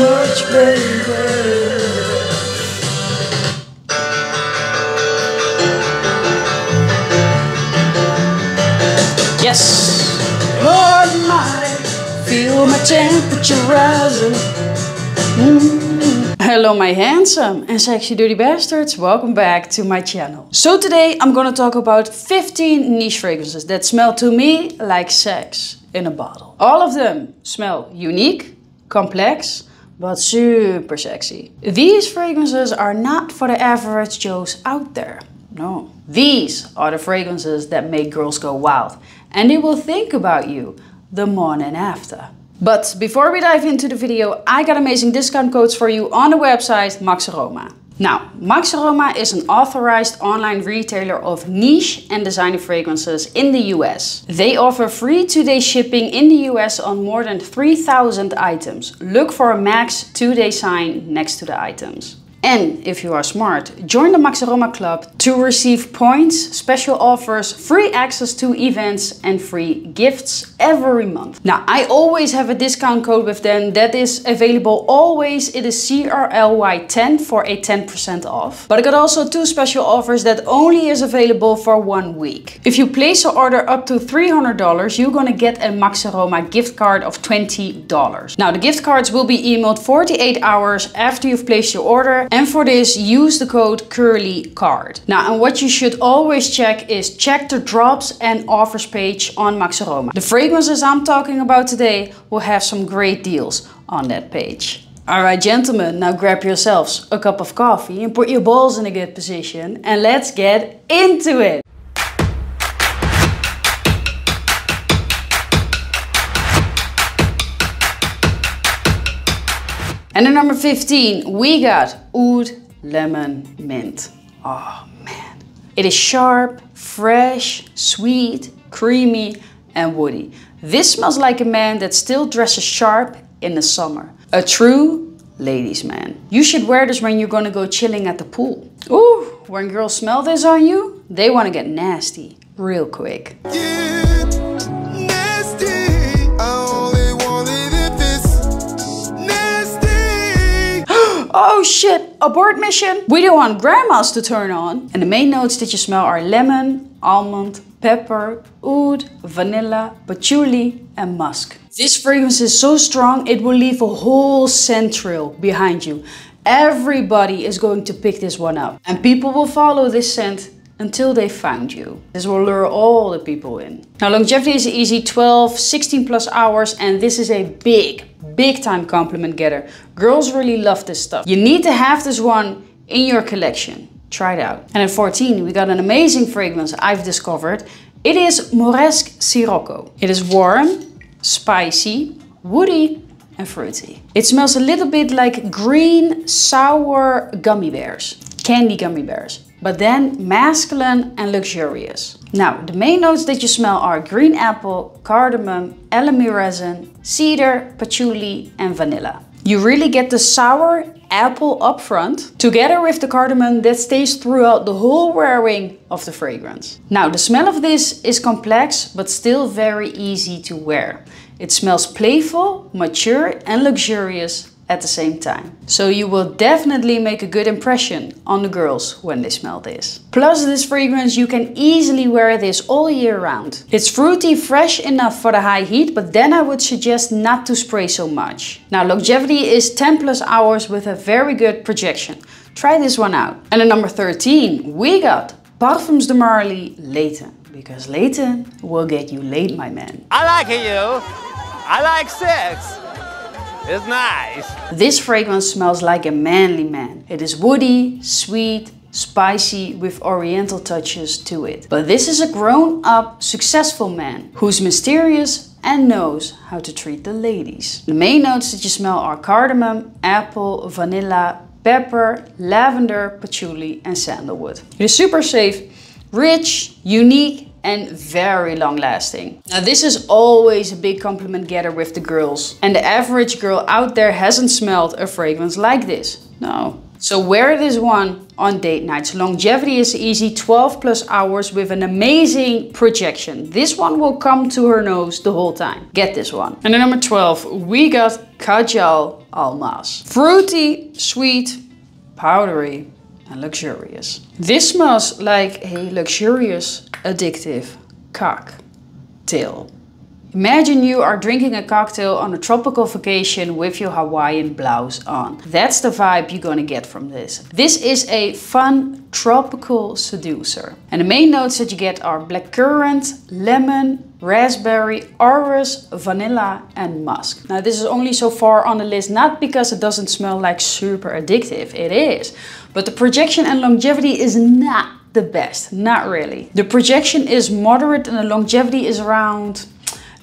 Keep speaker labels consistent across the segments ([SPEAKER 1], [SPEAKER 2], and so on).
[SPEAKER 1] much, baby. Yes! Lord Almighty, feel my temperature rising. Hello my handsome and sexy dirty bastards, welcome back to my channel. So today I'm gonna talk about 15 niche fragrances that smell to me like sex in a bottle. All of them smell unique, complex, but super sexy. These fragrances are not for the average Joes out there. No. These are the fragrances that make girls go wild and they will think about you the morning after. But before we dive into the video, I got amazing discount codes for you on the website MAXAROMA. Now, MAXAROMA is an authorized online retailer of niche and designer fragrances in the US. They offer free 2-day shipping in the US on more than 3,000 items. Look for a Max 2-day sign next to the items. And if you are smart, join the MAXAROMA Club to receive points, special offers, free access to events and free gifts every month. Now, I always have a discount code with them that is available always. It is CURLY10 for a 10% off. But I got also 2 special offers that only is available for 1 week. If you place an order up to $300, you're gonna get a MAXAROMA gift card of $20. Now, the gift cards will be emailed 48 hours after you've placed your order. And for this, use the code CURLYCARD. Now, and what you should always check is check the drops and offers page on MAXAROMA. The fragrances I'm talking about today will have some great deals on that page. Alright gentlemen, now grab yourselves a cup of coffee and put your balls in a good position and let's get into it. And at number 15, we got Oud Lemon Mint. Oh man. It is sharp, fresh, sweet, creamy and woody. This smells like a man that still dresses sharp in the summer. A true ladies' man. You should wear this when you're gonna go chilling at the pool. Ooh, when girls smell this on you, they wanna get nasty real quick. Oh shit, abort mission. We don't want grandmas to turn on. And the main notes that you smell are lemon, almond, pepper, oud, vanilla, patchouli and musk. This fragrance is so strong it will leave a whole scent trail behind you. Everybody is going to pick this one up. And people will follow this scent until they found you. This will lure all the people in. Now longevity is easy, 12, 16 plus hours, and this is a big time compliment getter. Girls really love this stuff. You need to have this one in your collection. Try it out. And at 14, we got an amazing fragrance I've discovered. It is Moresque Sirocco. It is warm, spicy, woody and fruity. It smells a little bit like green, sour gummy bears. Candy gummy bears. But then masculine and luxurious. Now, the main notes that you smell are green apple, cardamom, elemi resin, cedar, patchouli and vanilla. You really get the sour apple up front, together with the cardamom that stays throughout the whole wearing of the fragrance. Now, the smell of this is complex, but still very easy to wear. It smells playful, mature and luxurious at the same time. So you will definitely make a good impression on the girls when they smell this. Plus this fragrance, you can easily wear this all year round. It's fruity, fresh enough for the high heat, but then I would suggest not to spray so much. Now longevity is 10 plus hours with a very good projection. Try this one out. And at number 13, we got Parfums de Marley Later. Because Later will get you laid, my man.
[SPEAKER 2] I like you. I like sex. It's nice.
[SPEAKER 1] This fragrance smells like a manly man. It is woody, sweet, spicy with oriental touches to it. But this is a grown-up, successful man who's mysterious and knows how to treat the ladies. The main notes that you smell are cardamom, apple, vanilla, pepper, lavender, patchouli and sandalwood. It is super safe, rich, unique and very long lasting. Now this is always a big compliment getter with the girls. And the average girl out there hasn't smelled a fragrance like this. No. So wear this one on date nights. Longevity is easy, 12 plus hours with an amazing projection. This one will come to her nose the whole time. Get this one. And then number 12, we got Kajal Almas. Fruity, sweet, powdery, and luxurious. This smells like a luxurious, addictive cocktail. Imagine you are drinking a cocktail on a tropical vacation with your Hawaiian blouse on. That's the vibe you're gonna get from this. This is a fun, tropical seducer. And the main notes that you get are blackcurrant, lemon, raspberry, orris, vanilla, and musk. Now this is only so far on the list, not because it doesn't smell like super addictive, it is. But the projection and longevity is not the best, not really. The projection is moderate and the longevity is around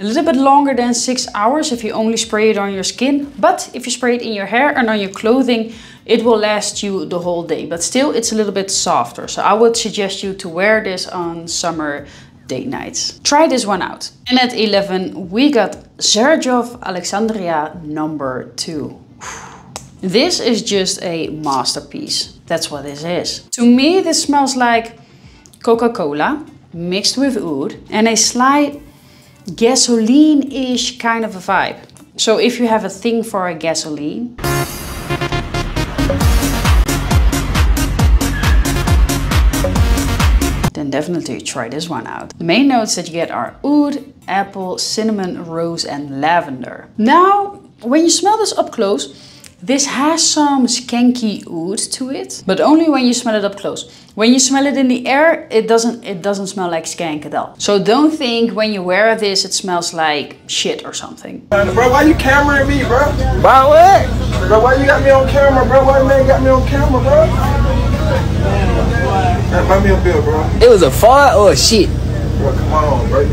[SPEAKER 1] a little bit longer than 6 hours if you only spray it on your skin. But if you spray it in your hair and on your clothing, it will last you the whole day. But still, it's a little bit softer. So I would suggest you to wear this on summer date nights. Try this one out. And at 11, we got Serge of Alexandria number 2. This is just a masterpiece. That's what this is. To me, this smells like Coca-Cola mixed with oud and a slight gasoline-ish kind of a vibe. So if you have a thing for a gasoline, then definitely try this one out. The main notes that you get are oud, apple, cinnamon, rose, and lavender. Now, when you smell this up close, this has some skanky oud to it, but only when you smell it up close. When you smell it in the air, it doesn't smell like skank at all. So don't think when you wear this, it smells like shit or something.
[SPEAKER 3] Bro, why you cameraing me, bro?
[SPEAKER 2] Why what?
[SPEAKER 3] Bro, why you got me on camera, bro? Why the man got me on camera, bro? Buy me a bill, bro.
[SPEAKER 2] It was a fart or a shit?
[SPEAKER 3] Bro, come on, bro.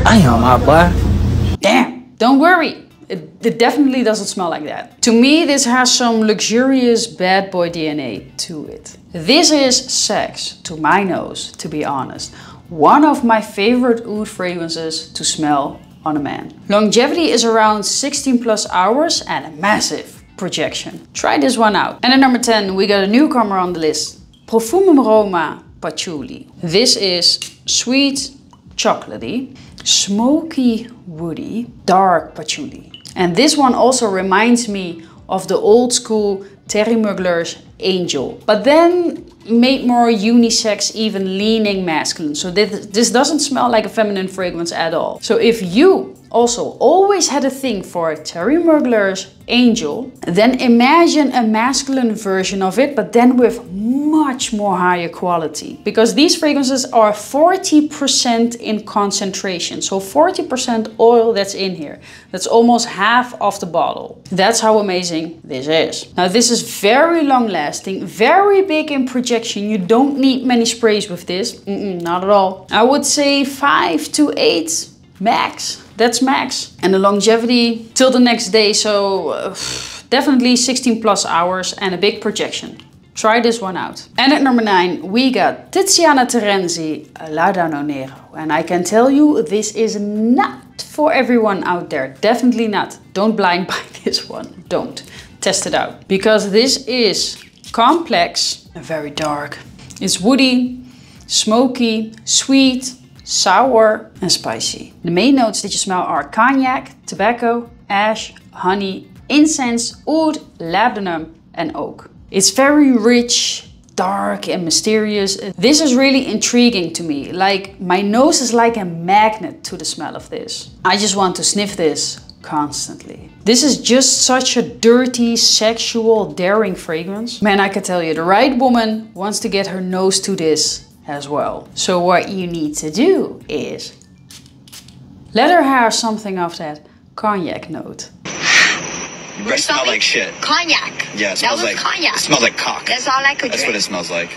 [SPEAKER 2] I am my boy.
[SPEAKER 1] Damn, don't worry. It definitely doesn't smell like that. To me, this has some luxurious bad boy DNA to it. This is sex, to my nose, to be honest. One of my favorite oud fragrances to smell on a man. Longevity is around 16 plus hours and a massive projection. Try this one out. And at number 10, we got a newcomer on the list. Profondo Patchouli. This is sweet, chocolatey, smoky, woody, dark patchouli. And this one also reminds me of the old school Terry Mugler's Angel, but then made more unisex, even leaning masculine. So this doesn't smell like a feminine fragrance at all. So if you also always had a thing for Terry Mugler's Angel, then imagine a masculine version of it, but then with much more higher quality. Because these fragrances are 40% in concentration. So 40% oil that's in here. That's almost half of the bottle. That's how amazing this is. Now this is very long lasting, very big in projection. You don't need many sprays with this. Not at all. I would say 5 to 8 max. That's max. And the longevity till the next day, so definitely 16 plus hours and a big projection. Try this one out. And at number 9, we got Tetsiana Turenzi Lauda Nonero. And I can tell you, this is not for everyone out there. Definitely not. Don't blind buy this one. Don't. Test it out. Because this is complex and very dark. It's woody, smoky, sweet, sour, and spicy. The main notes that you smell are cognac, tobacco, ash, honey, incense, oud, labdanum, and oak. It's very rich, dark, and mysterious. This is really intriguing to me. Like, my nose is like a magnet to the smell of this. I just want to sniff this constantly. This is just such a dirty, sexual, daring fragrance. Man, I can tell you, the right woman wants to get her nose to this as well. So what you need to do is let her have something of that cognac note.
[SPEAKER 4] It smells like shit. Cognac.
[SPEAKER 5] Yeah, it smells like cognac. It smells like cock.
[SPEAKER 4] That's all I could
[SPEAKER 5] That's
[SPEAKER 4] drink.
[SPEAKER 5] what it smells like.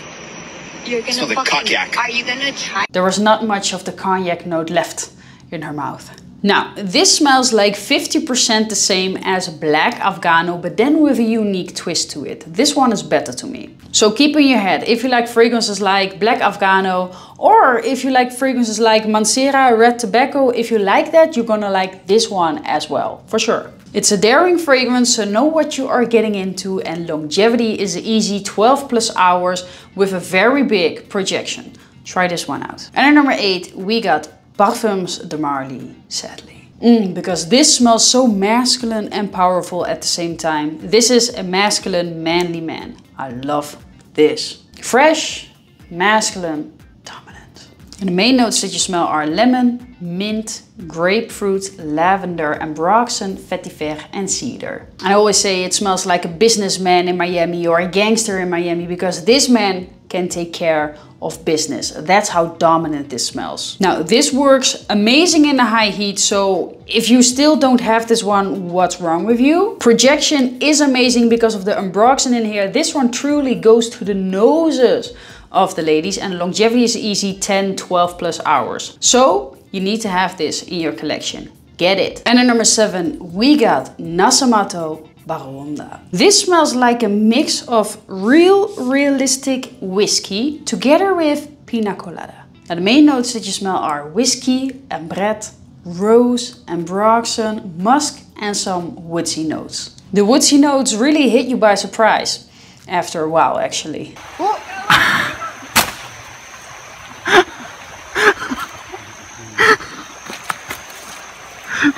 [SPEAKER 4] You're gonna
[SPEAKER 5] like cognac.
[SPEAKER 4] Are you gonna try?
[SPEAKER 1] There was not much of the cognac note left in her mouth. Now, this smells like 50% the same as Black Afgano, but then with a unique twist to it. This one is better to me. So keep in your head, if you like fragrances like Black Afgano, or if you like fragrances like Manchiera Red Tobacco, if you like that, you're gonna like this one as well, for sure. It's a daring fragrance, so know what you are getting into, and longevity is easy 12+ hours with a very big projection. Try this one out. And at number 8, we got Parfums de Marley, sadly. Because this smells so masculine and powerful at the same time. This is a masculine, manly man. I love this. Fresh, masculine, dominant. And the main notes that you smell are lemon, mint, grapefruit, lavender, ambroxan, vetiver and cedar. I always say it smells like a businessman in Miami or a gangster in Miami, because this man can take care of business. That's how dominant this smells. Now, this works amazing in the high heat, so if you still don't have this one, what's wrong with you? Projection is amazing because of the ambroxan in here. This one truly goes to the noses of the ladies, and longevity is easy 10-12+ hours. So you need to have this in your collection. Get it. And at number 7, we got Nasamato Baronda. This smells like a mix of realistic whiskey together with pina colada. Now, the main notes that you smell are whiskey, ambrette, rose, ambroxan, musk and some woodsy notes. The woodsy notes really hit you by surprise after a while, actually.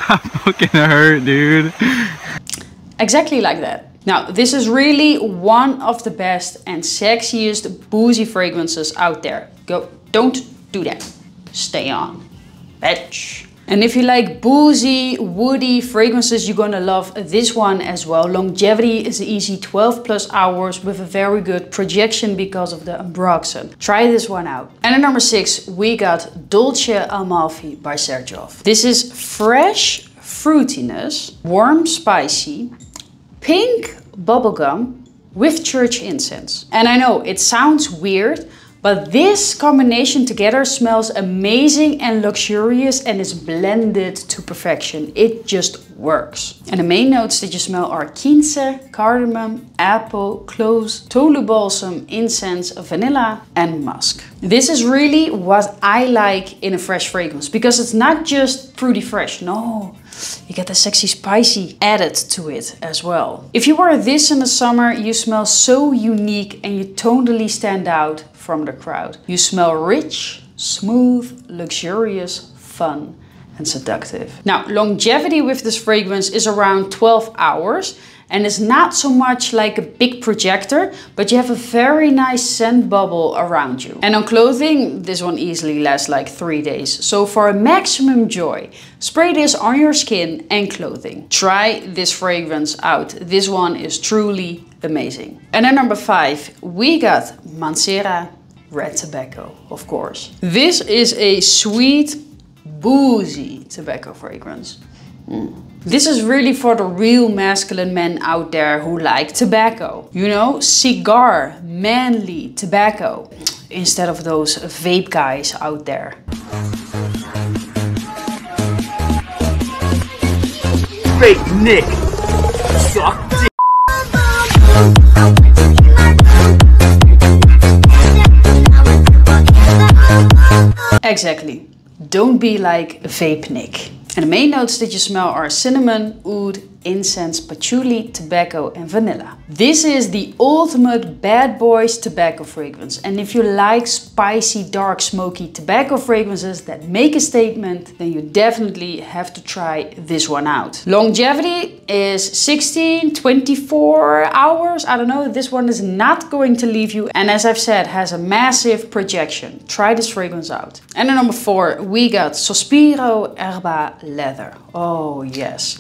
[SPEAKER 6] That fucking hurt, dude.
[SPEAKER 1] Exactly like that. Now, this is really one of the best and sexiest boozy fragrances out there. Don't do that. Stay on, bitch. And if you like boozy, woody fragrances, you're gonna love this one as well. Longevity is easy 12+ hours with a very good projection because of the ambroxan. Try this one out. And at number 6, we got Dolce Amalfi by Serge. This is fresh fruitiness, warm spicy, pink bubblegum with church incense. And I know it sounds weird, but this combination together smells amazing and luxurious and is blended to perfection. It just works. And the main notes that you smell are quince, cardamom, apple, cloves, tolu balsam, incense, vanilla and musk. This is really what I like in a fresh fragrance, because it's not just fruity fresh, no. You get the sexy spicy added to it as well. If you wear this in the summer, you smell so unique and you totally stand out from the crowd. You smell rich, smooth, luxurious, fun and seductive. Now, longevity with this fragrance is around 12 hours and it's not so much like a big projector, but you have a very nice scent bubble around you. And on clothing, this one easily lasts like 3 days. So for a maximum joy, spray this on your skin and clothing. Try this fragrance out. This one is truly amazing. And at number 5, we got Manchiera Red Tobacco, of course. This is a sweet, boozy tobacco fragrance. This is really for the real masculine men out there who like tobacco. You know, cigar, manly tobacco, instead of those vape guys out there.
[SPEAKER 2] Fake Nick. Suck dick.
[SPEAKER 1] Exactly. Don't be like Vape Nick. And the main notes that you smell are cinnamon, oud, incense, patchouli, tobacco and vanilla. This is the ultimate bad boys tobacco fragrance. And if you like spicy, dark, smoky tobacco fragrances that make a statement, then you definitely have to try this one out. Longevity is 16-24 hours. I don't know, this one is not going to leave you. And as I've said, has a massive projection. Try this fragrance out. And at number 4, we got Sospiro Erba Leather. Oh yes.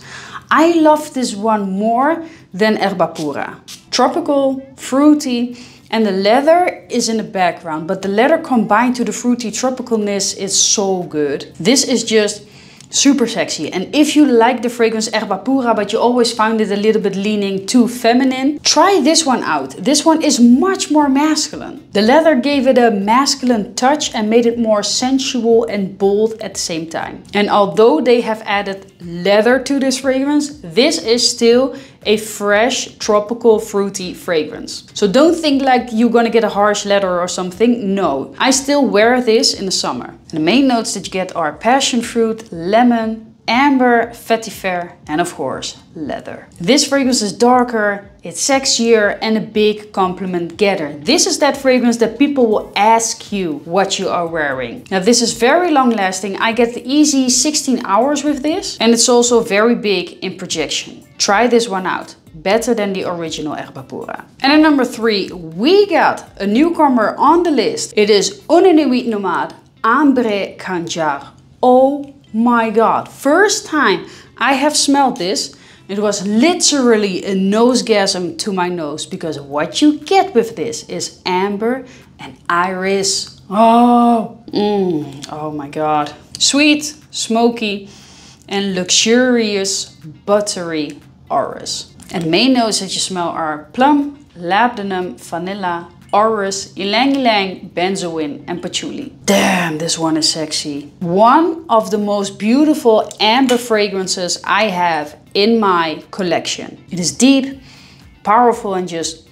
[SPEAKER 1] I love this one more than Erba Pura. Tropical, fruity, and the leather is in the background, but the leather combined to the fruity tropicalness is so good. This is just Super sexy. And if you like the fragrance Erba Pura, but you always found it a little bit leaning too feminine, try this one out. This one is much more masculine. The leather gave it a masculine touch and made it more sensual and bold at the same time. And although they have added leather to this fragrance, this is still a fresh, tropical, fruity fragrance. So don't think like you're gonna get a harsh leather or something. No, I still wear this in the summer. And the main notes that you get are passion fruit, lemon, amber, vetiver, and of course, leather. This fragrance is darker, it's sexier, and a big compliment getter. This is that fragrance that people will ask you what you are wearing. Now this is very long lasting. I get the easy 16 hours with this, and it's also very big in projection. Try this one out. Better than the original Erba Pura. And at number 3, we got a newcomer on the list. It is Une Nuit Nomade Ambre Kajal. Oh my god. First time I have smelled this, it was literally a nosegasm to my nose, because what you get with this is amber and iris. Oh my god. Sweet, smoky, and luxurious buttery orris. And main notes that you smell are plum, labdanum, vanilla, orris, ylang ylang, benzoin, and patchouli. Damn, this one is sexy. One of the most beautiful amber fragrances I have in my collection. It is deep, powerful, and just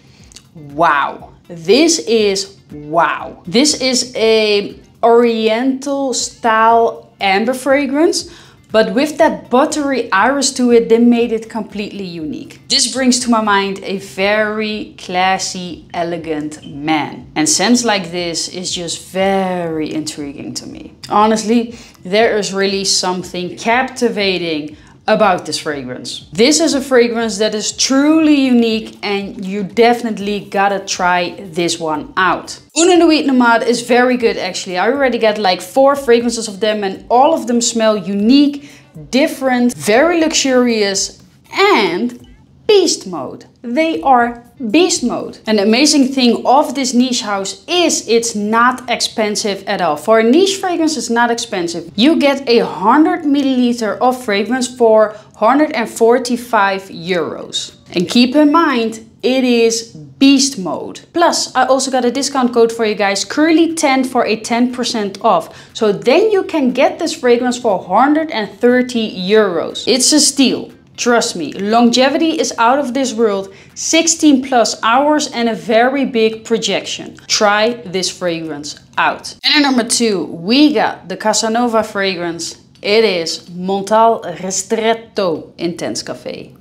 [SPEAKER 1] wow. This is wow. This is a oriental style amber fragrance, but with that buttery iris to it, they made it completely unique. This brings to my mind a very classy, elegant man. And scents like this is just very intriguing to me. Honestly, there is really something captivating about this fragrance. This is a fragrance that is truly unique, and you definitely gotta try this one out. Une Nuit Nomade is very good actually. I already got like 4 fragrances of them, and all of them smell unique, different, very luxurious, and beast mode. They are beast mode. And the amazing thing of this niche house is it's not expensive at all. For a niche fragrance, it's not expensive. You get 100 milliliter of fragrance for 145 euros. And keep in mind, it is beast mode. Plus, I also got a discount code for you guys, Curly10, for a 10% off. So then you can get this fragrance for 130 euros. It's a steal. Trust me, longevity is out of this world, 16 plus hours and a very big projection. Try this fragrance out. And at number 2, we got the Casanova fragrance. It is Montal Ristretto Intense Café.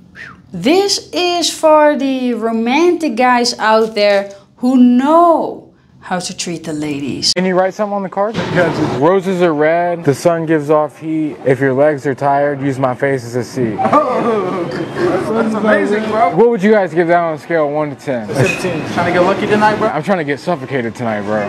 [SPEAKER 1] This is for the romantic guys out there who know how to treat the ladies.
[SPEAKER 7] Can you write something on the card? Roses are red, the sun gives off heat. If your legs are tired, use my face as a seat.
[SPEAKER 3] Oh, that's amazing, bro.
[SPEAKER 7] What would you guys give that on a scale of 1 to 10?
[SPEAKER 3] 15. Trying to get lucky tonight, bro?
[SPEAKER 7] I'm trying to get suffocated tonight, bro.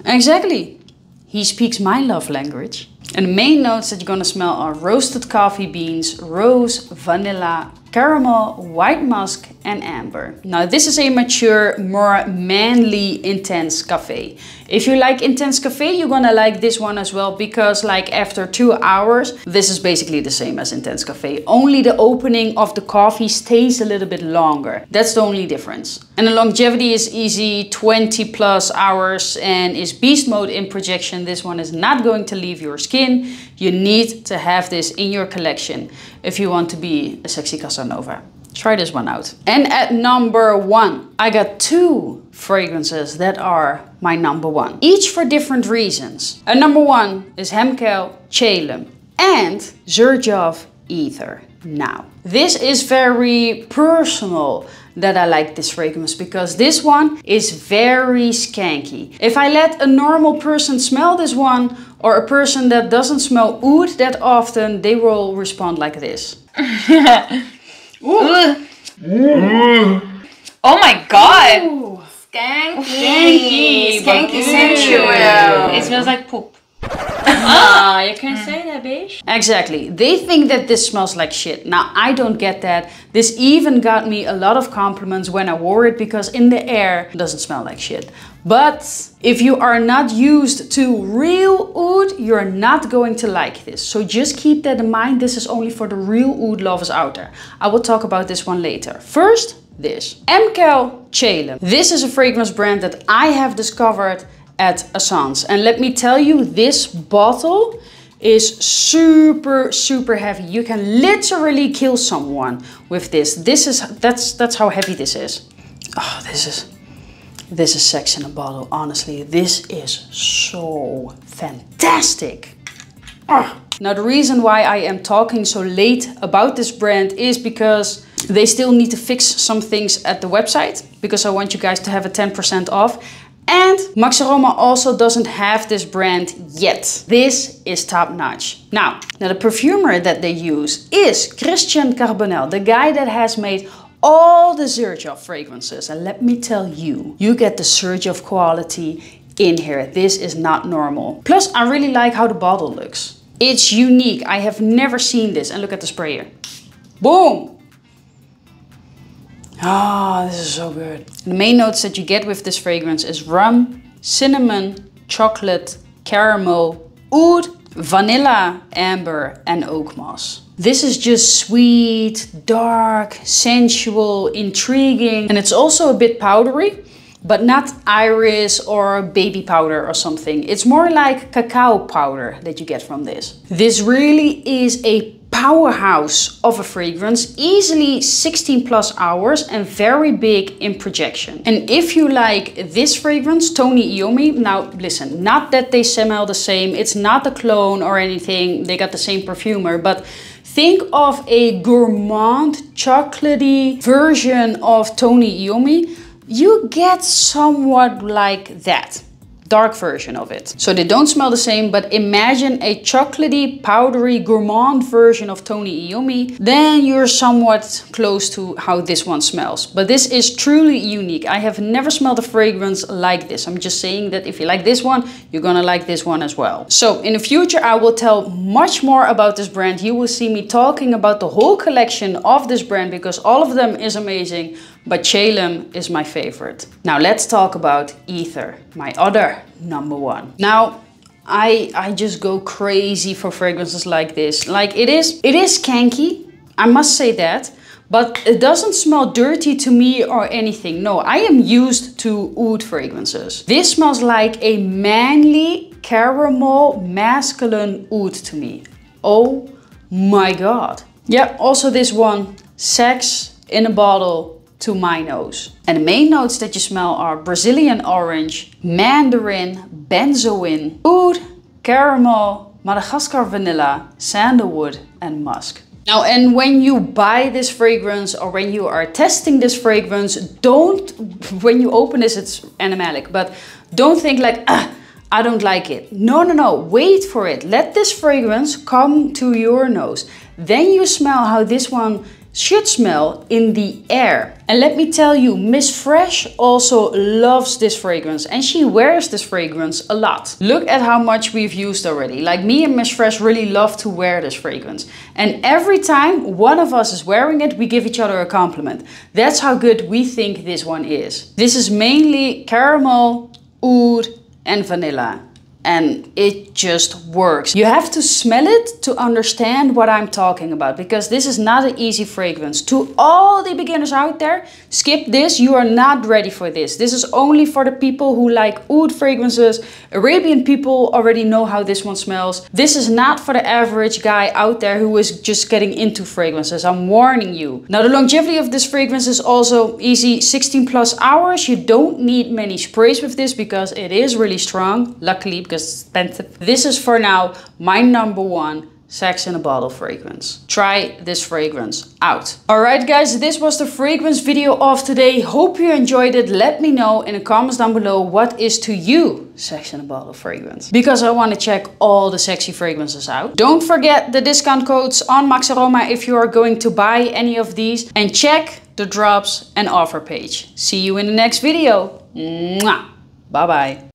[SPEAKER 1] Exactly. He speaks my love language. And the main notes that you're gonna smell are roasted coffee beans, rose, vanilla, caramel, white musk, and amber. Now this is a mature, more manly intense cafe. If you like intense cafe, you're gonna like this one as well, because like after 2 hours, this is basically the same as intense cafe. Only the opening of the coffee stays a little bit longer. That's the only difference. And the longevity is easy, 20 plus hours, and is beast mode in projection. This one is not going to leave your skin. You need to have this in your collection if you want to be a sexy Casanova. Try this one out. And at number 1, I got 2 fragrances that are my number 1, each for different reasons. And number 1 is Hemkel Chelem and Serge Aether. Now, this is very personal that I like this fragrance, because this one is very skanky. If I let a normal person smell this one, or a person that doesn't smell oud that often, they will respond like this.
[SPEAKER 8] Ooh. Oh my god!
[SPEAKER 1] Ooh.
[SPEAKER 8] Skanky!
[SPEAKER 1] Skanky
[SPEAKER 8] sensual! It smells like poop. Ah, you can say that, bitch.
[SPEAKER 1] Exactly. They think that this smells like shit. Now, I don't get that. This even got me a lot of compliments when I wore it, because in the air it doesn't smell like shit. But if you are not used to real oud, you're not going to like this. So just keep that in mind. This is only for the real oud lovers out there. I will talk about this one later. First, this. MCO Cologne. This is a fragrance brand that I have discovered at Essence. And let me tell you, this bottle is super, super heavy. You can literally kill someone with this. That's how heavy this is. Oh, this is sex in a bottle, honestly. This is so fantastic. Oh. Now the reason why I am talking so late about this brand is because they still need to fix some things at the website, because I want you guys to have a 10% off. And MAXAROMA also doesn't have this brand yet. This is top notch. Now the perfumer that they use is Christian Carbonell, the guy that has made all the Serge fragrances. And let me tell you, you get the Serge of quality in here. This is not normal. Plus, I really like how the bottle looks. It's unique. I have never seen this. And look at the sprayer. Boom! Ah, this is so good. The main notes that you get with this fragrance is rum, cinnamon, chocolate, caramel, oud, vanilla, amber, and oak moss. This is just sweet, dark, sensual, intriguing, and it's also a bit powdery, but not iris or baby powder or something. It's more like cacao powder that you get from this. This really is a powerhouse of a fragrance, easily 16 plus hours and very big in projection. And if you like this fragrance, Tony Iommi, now listen, not that they smell the same, it's not a clone or anything, they got the same perfumer, but think of a gourmand, chocolatey version of Tony Iommi. You get somewhat like that. Dark version of it. So they don't smell the same, but imagine a chocolatey, powdery, gourmand version of Tony Iommi. Then you're somewhat close to how this one smells. But this is truly unique. I have never smelled a fragrance like this. I'm just saying that if you like this one, you're gonna like this one as well. So in the future, I will tell much more about this brand. You will see me talking about the whole collection of this brand because all of them is amazing. But Cologne is my favorite. Now let's talk about Aether, my other number one. Now, I just go crazy for fragrances like this. Like it is skanky, I must say that, but it doesn't smell dirty to me or anything. No, I am used to oud fragrances. This smells like a manly caramel masculine oud to me. Oh my God. Yeah, also this one, sex in a bottle, to my nose. And the main notes that you smell are Brazilian orange, mandarin, benzoin, oud, caramel, Madagascar vanilla, sandalwood, and musk. Now, and when you buy this fragrance or when you are testing this fragrance, when you open this, it's animalic, but don't think like, I don't like it. No, wait for it. Let this fragrance come to your nose. Then you smell how this one should smell in the air. And let me tell you, Miss Fresh also loves this fragrance and she wears this fragrance a lot. Look at how much we've used already. Like me and Miss Fresh really love to wear this fragrance. And every time one of us is wearing it, we give each other a compliment. That's how good we think this one is. This is mainly caramel, oud, and vanilla. And it just works. You have to smell it to understand what I'm talking about, because this is not an easy fragrance. To all the beginners out there, skip this. You are not ready for this. This is only for the people who like oud fragrances. Arabian people already know how this one smells. This is not for the average guy out there who is just getting into fragrances. I'm warning you. Now the longevity of this fragrance is also easy, 16 plus hours. You don't need many sprays with this because it is really strong, luckily, because it's expensive. This is for now my number one sex in a bottle fragrance. Try this fragrance out. Alright guys, this was the fragrance video of today. Hope you enjoyed it. Let me know in the comments down below what is to you sex in a bottle fragrance, because I want to check all the sexy fragrances out. Don't forget the discount codes on MAXAROMA if you are going to buy any of these, and check the drops and offer page. See you in the next video. Mwah. Bye bye.